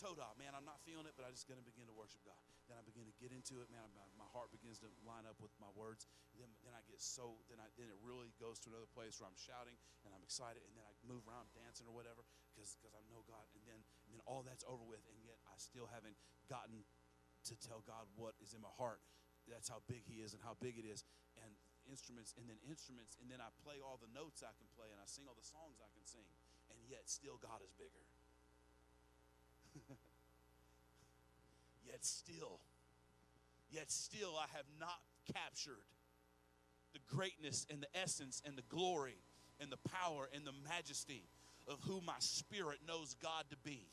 Toda, man, I'm not feeling it, but I'm just going to begin to worship God. Then I begin to get into it, man. My heart begins to line up with my words. Then I get then it really goes to another place where I'm shouting and I'm excited, and then I move around dancing or whatever because I know God. And then all that's over with, and yet I still haven't gotten to tell God what is in my heart. That's how big He is and how big it is. And instruments, and then I play all the notes I can play, and I sing all the songs I can sing, and yet still God is bigger. Yet still I have not captured the greatness and the essence and the glory and the power and the majesty of who my spirit knows God to be.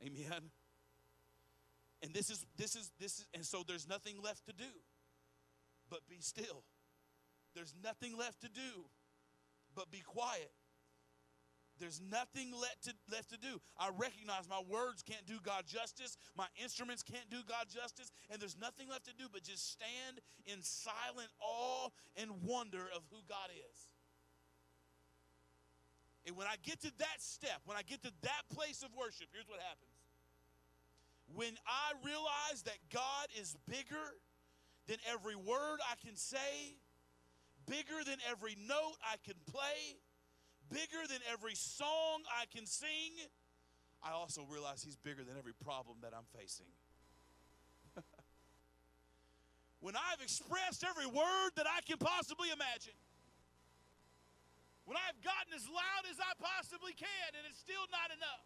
Amen. And this is, and so there's nothing left to do but be still. There's nothing left to do but be quiet. There's nothing left to do. I recognize my words can't do God justice. My instruments can't do God justice. And there's nothing left to do but just stand in silent awe and wonder of who God is. And when I get to that step, when I get to that place of worship, here's what happens. When I realize that God is bigger than every word I can say, bigger than every note I can play, bigger than every song I can sing, I also realize He's bigger than every problem that I'm facing. When I've expressed every word that I can possibly imagine, when I've gotten as loud as I possibly can and it's still not enough,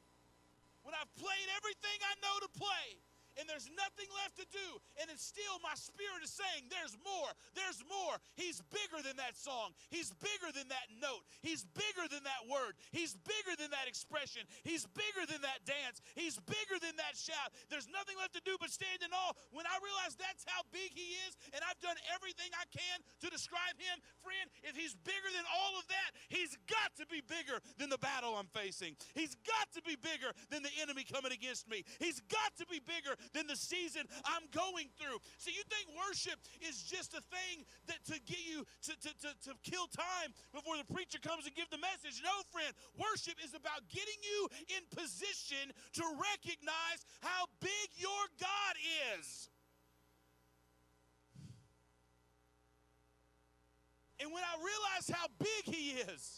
when I've played everything I know to play and there's nothing left to do, and it's still my spirit is saying, there's more, there's more. He's bigger than that song. He's bigger than that note. He's bigger than that word. He's bigger than that expression. He's bigger than that dance. He's bigger than that shout. There's nothing left to do but stand in awe. When I realize that's how big He is, and I've done everything I can to describe Him, friend, if He's bigger than all of that, He's got to be bigger than the battle I'm facing. He's got to be bigger than the enemy coming against me. He's got to be bigger than the season I'm going through. So you think worship is just a thing that to get you to kill time before the preacher comes and give the message? No, friend. Worship is about getting you in position to recognize how big your God is. And when I realize how big He is,